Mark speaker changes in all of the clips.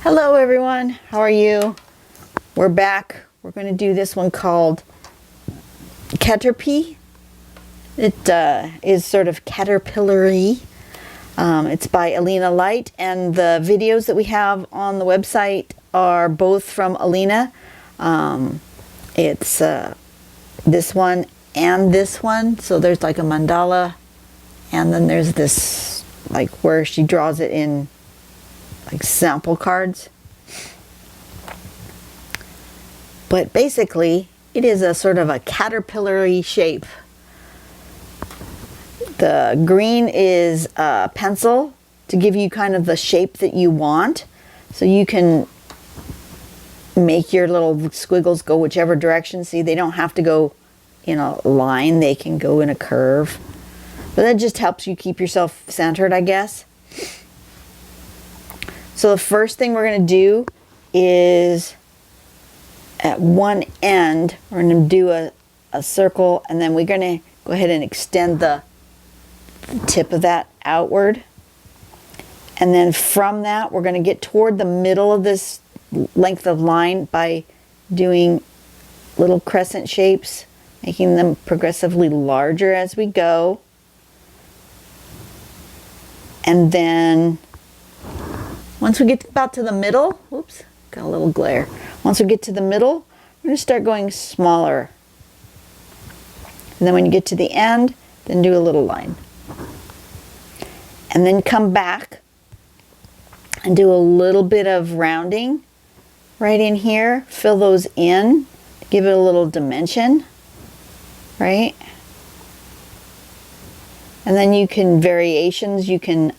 Speaker 1: Hello everyone, how are you? We're back. We're going to do this one called Katerpy. It is sort of caterpillar-y. It's by Alina Light, and the videos that we have on the website are both from Alina. It's this one and this one. So there's like a mandala, and then there's this like where she draws it in like sample cards. But basically it is a sort of a caterpillar-y shape. The green is a pencil to give you kind of the shape that you want, so you can make your little squiggles go whichever direction. See, they don't have to go in a line, they can go in a curve, but that just helps you keep yourself centered, I guess. So the first thing we're going to do is at one end we're going to do a circle, and then we're going to go ahead and extend the tip of that outward, and then from that we're going to get toward the middle of this length of line by doing little crescent shapes, making them progressively larger as we go. And then once we get about to the middle, oops, got a little glare. Once we get to the middle, we're going to start going smaller. And then when you get to the end, then do a little line. And then come back and do a little bit of rounding right in here. Fill those in, give it a little dimension, right? And then you can variations, you can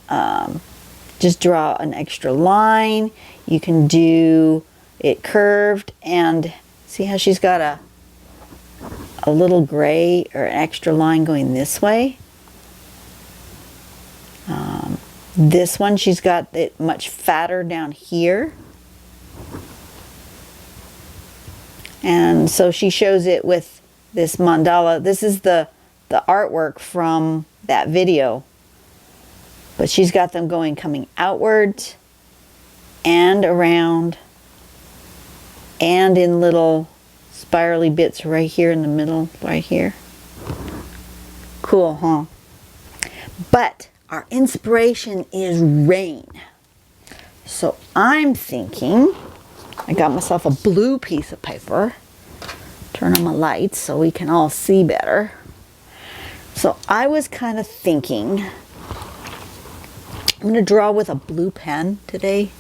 Speaker 1: just draw an extra line. You can do it curved, and see how she's got a little gray or an extra line going this way. This one, she's got it much fatter down here. And so she shows it with this mandala. This is the artwork from that video. But she's got them coming outwards and around and in little spirally bits right here in the middle, right here. Cool, huh? But our inspiration is rain. So I'm thinking, I got myself a blue piece of paper. Turn on my lights so we can all see better. So I was kind of thinking, I'm going to draw with a blue pen today.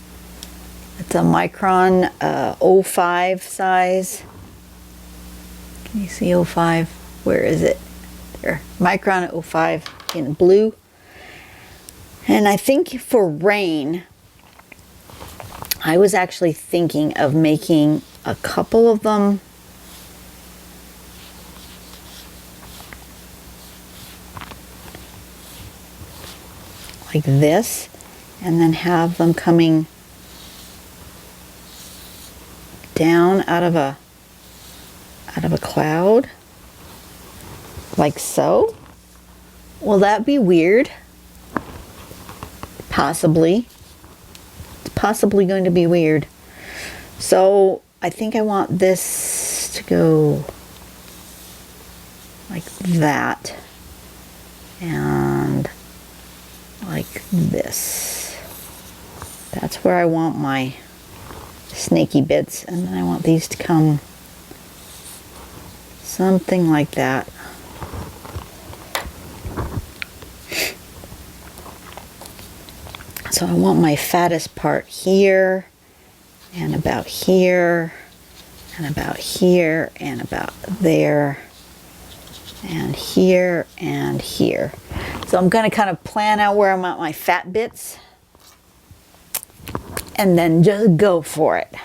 Speaker 1: It's a micron 05 size. Can you see 05? Where is it? There. Micron 05 in blue. And I think for rain, I was actually thinking of making a couple of them like this, and then have them coming down out of a cloud like so. Will that be weird? Possibly. It's possibly going to be weird. So I think I want this to go like that and like this. That's where I want my snaky bits, and then I want these to come something like that. So I want my fattest part here, and about here, and about here, and about there, and here, and here. So I'm going to kind of plan out where I want my fat bits, and then just go for it.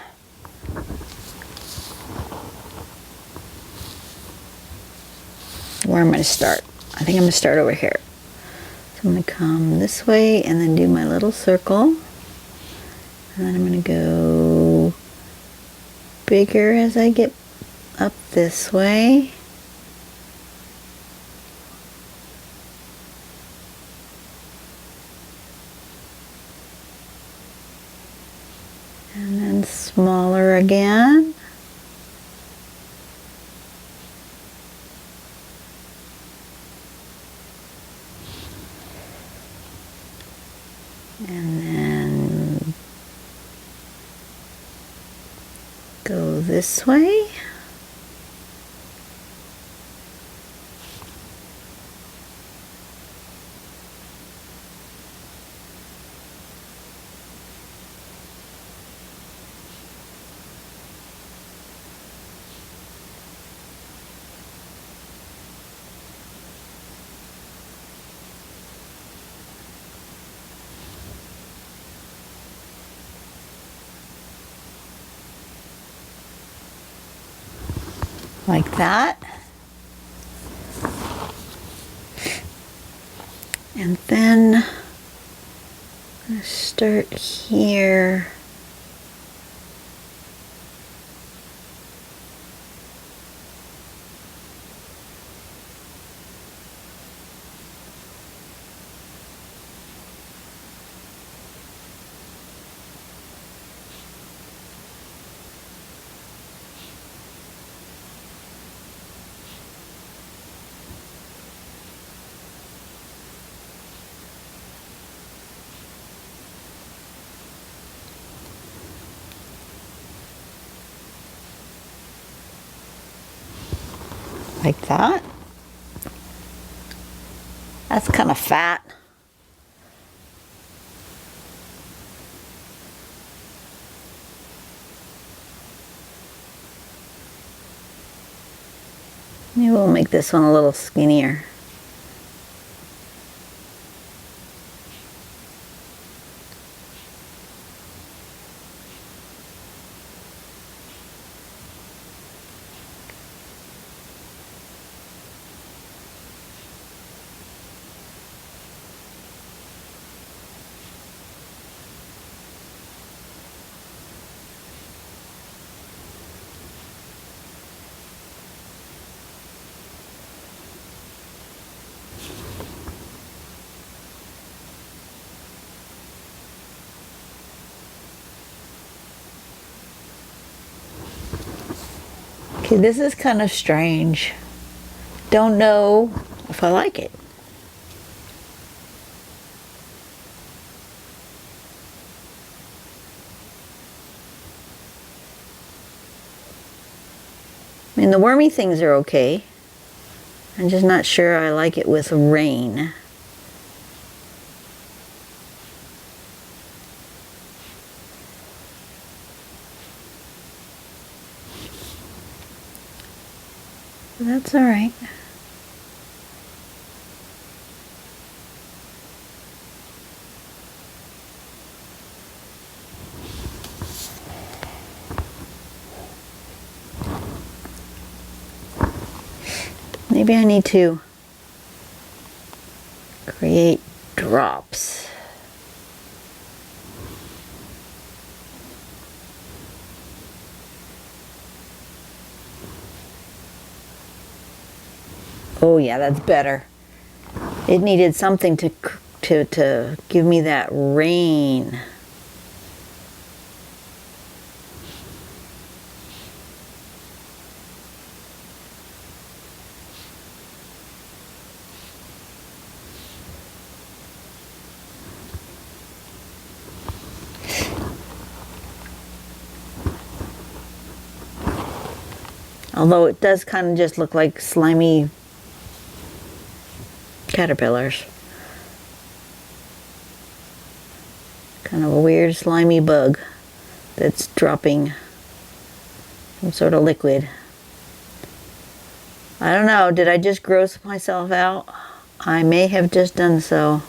Speaker 1: Where am I going to start? I think I'm going to start over here. So I'm going to come this way and then do my little circle. And then I'm going to go bigger as I get up this way. And then smaller again. And then go this way. Like that. And then I'm going to start here. Like that. That's kind of fat. Maybe we'll make this one a little skinnier. Okay, this is kind of strange. Don't know if I like it. I mean, the wormy things are okay. I'm just not sure I like it with rain. But that's all right. Maybe I need to create drops. Oh yeah, that's better. It needed something to give me that rain. Although it does kind of just look like slimy caterpillars. Kind of a weird slimy bug that's dropping some sort of liquid. I don't know, did I just gross myself out? I may have just done so.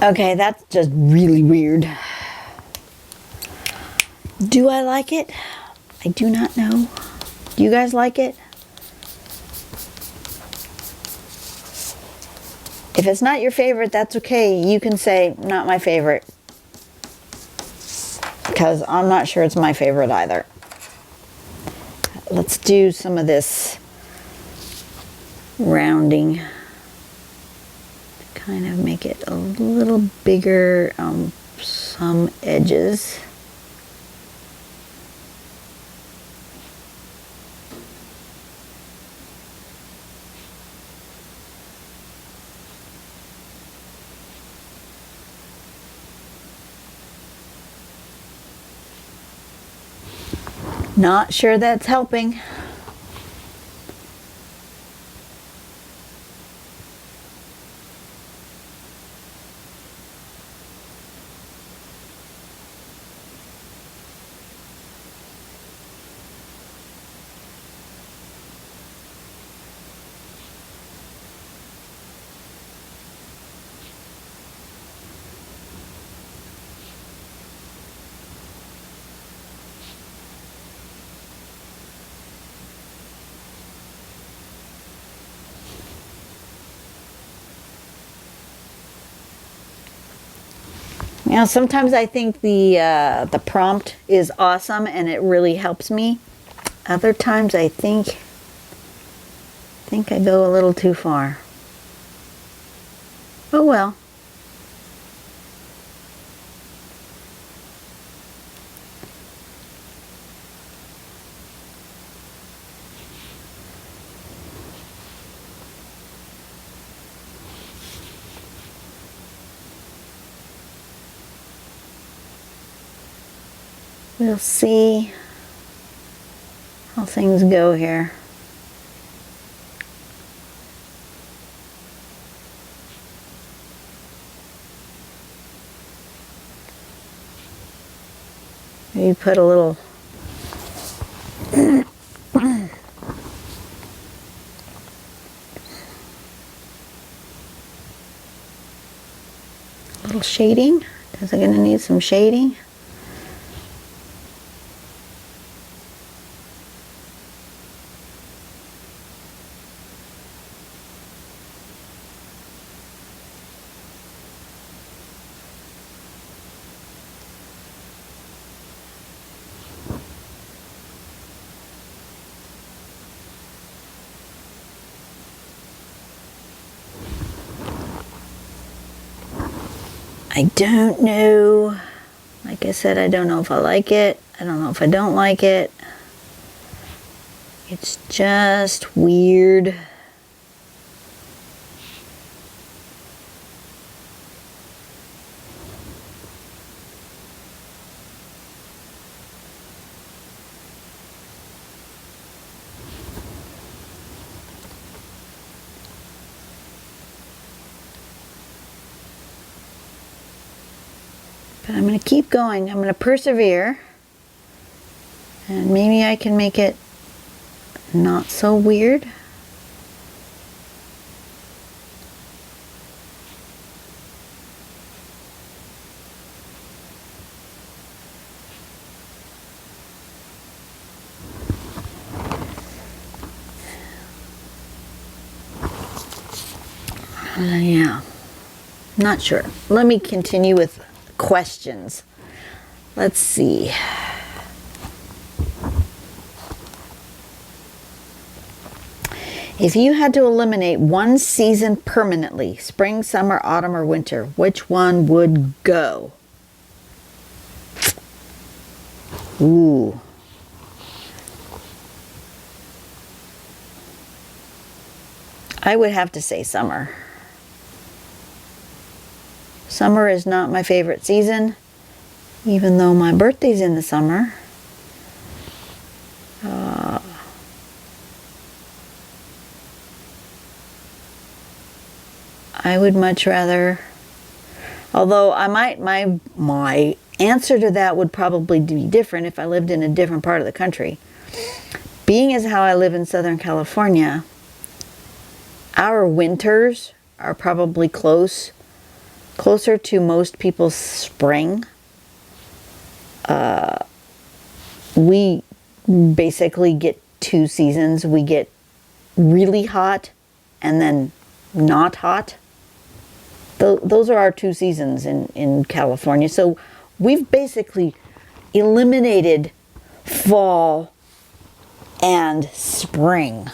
Speaker 1: Okay, that's just really weird. Do I like it? I do not know. Do you guys like it? If it's not your favorite, that's okay. You can say, not my favorite. Because I'm not sure it's my favorite either. Let's do some of this rounding. Kind of make it a little bigger on some edges. Not sure that's helping. You know, sometimes I think the prompt is awesome and it really helps me. Other times I think I go a little too far. Oh well. We'll see how things go here. Maybe put a little shading. Is it going to need some shading? I don't know. Like I said, I don't know if I like it. I don't know if I don't like it. It's just weird. But I'm going to keep going. I'm going to persevere. And maybe I can make it not so weird. Yeah, not sure. Let me continue with questions. Let's see. If you had to eliminate one season permanently, spring, summer, autumn, or winter, which one would go? Ooh. I would have to say summer. Summer is not my favorite season, even though my birthday's in the summer. I would much rather, although I might, my answer to that would probably be different if I lived in a different part of the country. Being as how I live in Southern California, our winters are probably close closer to most people's spring. We basically get 2 seasons. We get really hot and then not hot. Those are our 2 seasons in California. So we've basically eliminated fall and spring.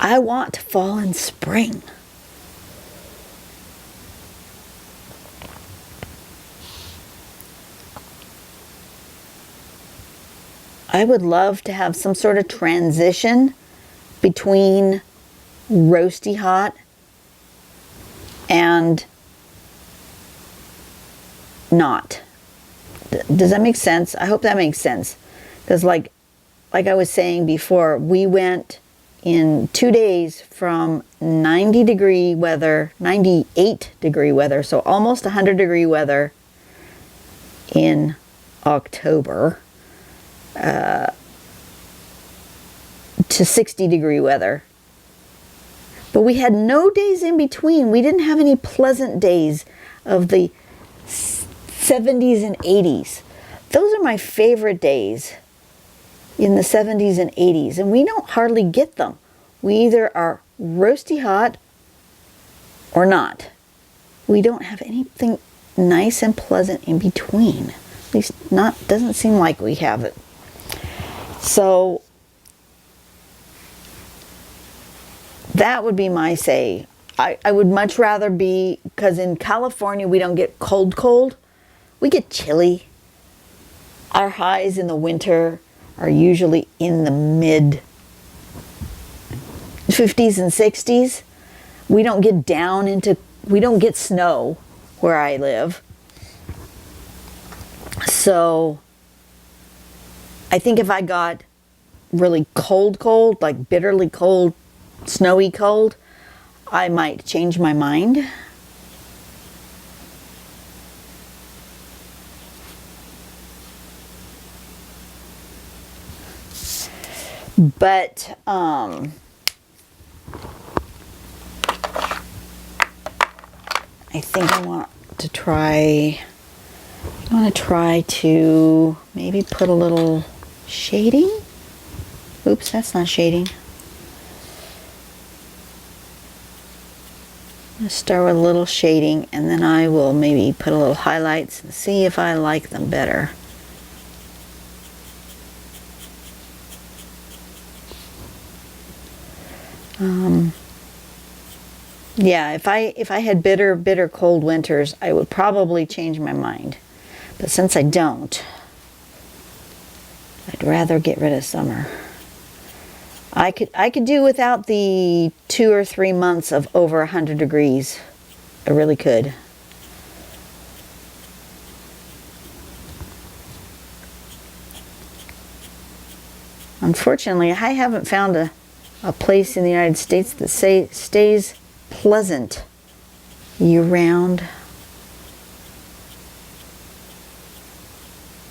Speaker 1: I want fall and spring. I would love to have some sort of transition between roasty hot and not. Does that make sense? I hope that makes sense. Because like I was saying before, we went in 2 days from 90-degree weather, 98-degree weather, so almost 100-degree weather in October, to 60-degree weather. But we had no days in between. We didn't have any pleasant days of the 70s and 80s. Those are my favorite days, in the 70s and 80s, and we don't hardly get them. We either are roasty hot or not. We don't have anything nice and pleasant in between. At least doesn't seem like we have it. So that would be my say. I would much rather be, because in California we don't get cold. We get chilly. Our highs in the winter are usually in the mid 50s and 60s. We don't get we don't get snow where I live. So I think if I got really cold, like bitterly cold, snowy cold, I might change my mind. But I think I want to try to maybe put a little shading. Oops, that's not shading. I'm going to start with a little shading, and then I will maybe put a little highlights and see if I like them better. Yeah, if I had bitter cold winters, I would probably change my mind. But since I don't, I'd rather get rid of summer. I could do without the 2 or 3 months of over 100 degrees. I really could. Unfortunately, I haven't found a place in the United States that stays pleasant year-round.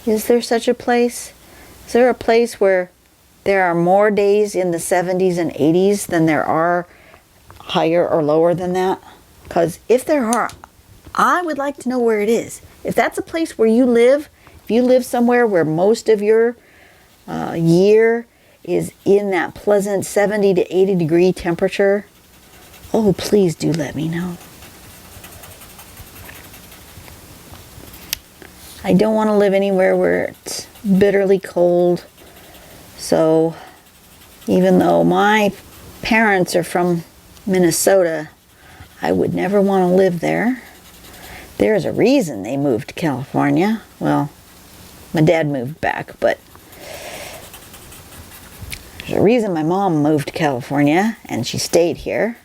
Speaker 1: Is there such a place? Is there a place where there are more days in the 70s and 80s than there are higher or lower than that? Because if there are, I would like to know where it is. If that's a place where you live, if you live somewhere where most of your year is in that pleasant 70 to 80 degree temperature, oh, please do let me know. I don't want to live anywhere where it's bitterly cold. So even though my parents are from Minnesota, I would never want to live there. There's a reason they moved to California. Well, my dad moved back, but there's a reason my mom moved to California and she stayed here.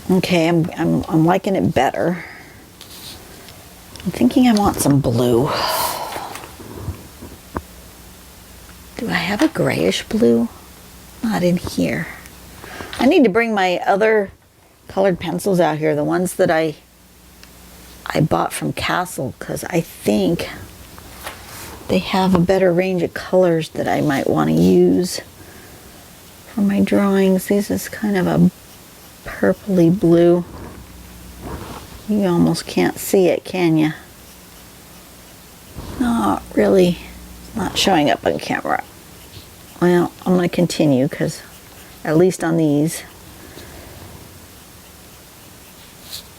Speaker 1: Okay, I'm liking it better. I'm thinking I want some blue. Do I have a grayish blue? Not in here. I need to bring my other colored pencils out here, the ones that I bought from Castle, because I think they have a better range of colors that I might want to use for my drawings. This is kind of a purpley blue. You almost can't see it, can you? Not really. Not showing up on camera. Well, I'm going to continue because at least on these,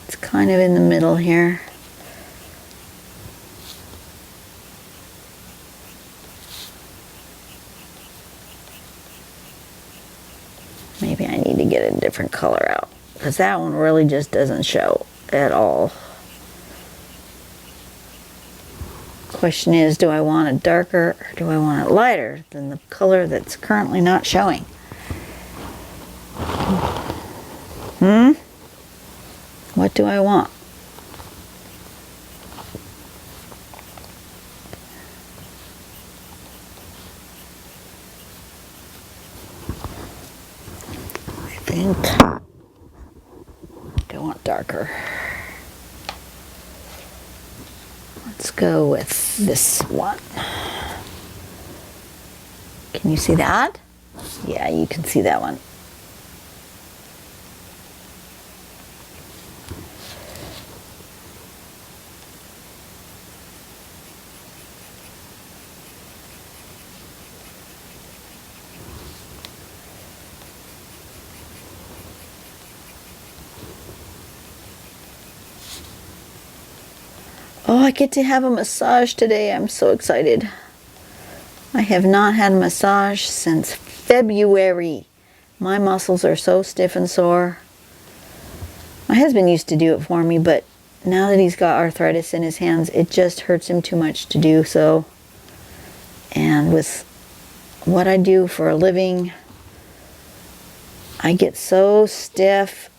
Speaker 1: it's kind of in the middle here. Maybe I need to get a different color out because that one really just doesn't show at all. Question is, do I want it darker or do I want it lighter than the color that's currently not showing? What do I want? I think I want darker. Let's go with this one. Can you see that? Yeah, you can see that one. Oh, I get to have a massage today. I'm so excited. I have not had a massage since February. My muscles are so stiff and sore. My husband used to do it for me, but now that he's got arthritis in his hands, it just hurts him too much to do so. And with what I do for a living, I get so stiff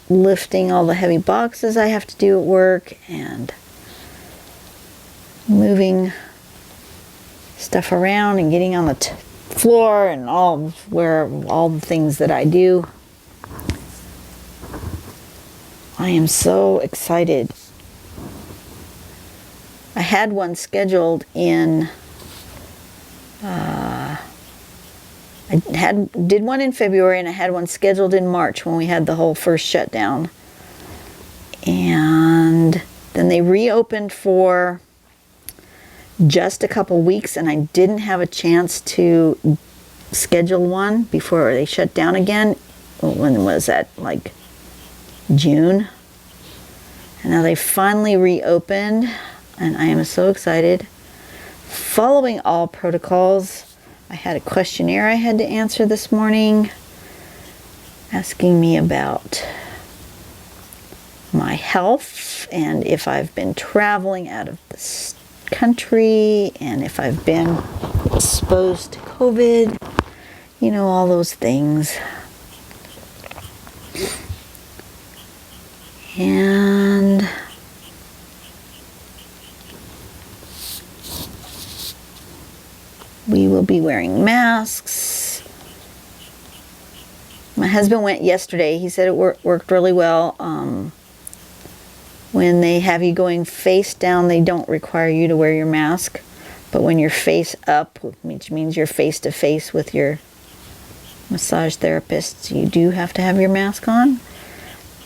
Speaker 1: lifting all the heavy boxes I have to do at work and moving stuff around and getting on the floor and all the things that I do. I am so excited. I had one scheduled in did one in February and I had one scheduled in March when we had the whole first shutdown. And then they reopened for just a couple weeks and I didn't have a chance to schedule one before they shut down again. When was that? Like June? And now they finally reopened and I am so excited. Following all protocols. I had a questionnaire I had to answer this morning asking me about my health and if I've been traveling out of the country and if I've been exposed to COVID, you know, all those things. And we will be wearing masks. My husband went yesterday. He said it worked really well. When they have you going face down, they don't require you to wear your mask. But when you're face up, which means you're face to face with your massage therapist, you do have to have your mask on.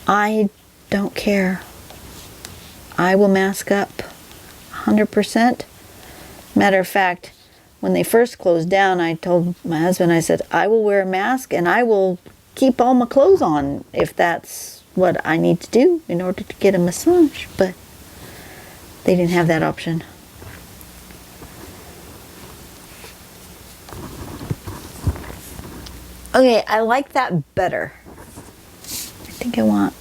Speaker 1: I don't care. I will mask up 100%. Matter of fact, when they first closed down, I told my husband, I said, I will wear a mask and I will keep all my clothes on if that's what I need to do in order to get a massage. But they didn't have that option. Okay, I like that better. I think I want...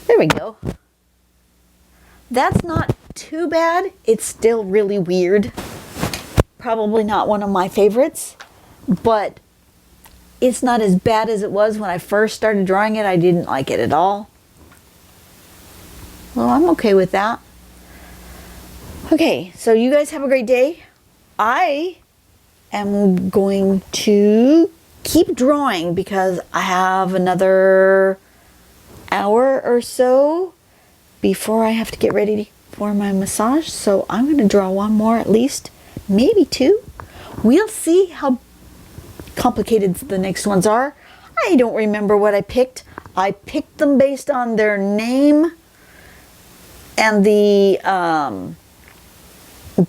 Speaker 1: There we go. That's not too bad. It's still really weird. Probably not one of my favorites, but It's not as bad as it was when I first started drawing it. I didn't like it at all. Well, I'm okay with that. Okay, so you guys have a great day. I am going to keep drawing because I have another hour or so before I have to get ready for my massage. So I'm going to draw one more at least, maybe two. We'll see how complicated the next ones are. I don't remember what I picked. I picked them based on their name and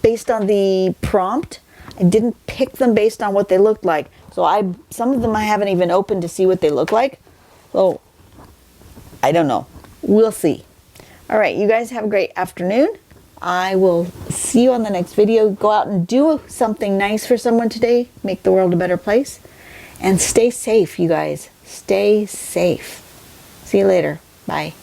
Speaker 1: based on the prompt. I didn't pick them based on what they looked like. So some of them I haven't even opened to see what they look like. So I don't know. We'll see. All right, you guys have a great afternoon. I will see you on the next video. Go out and do something nice for someone today. Make the world a better place. And stay safe, you guys. Stay safe. See you later. Bye.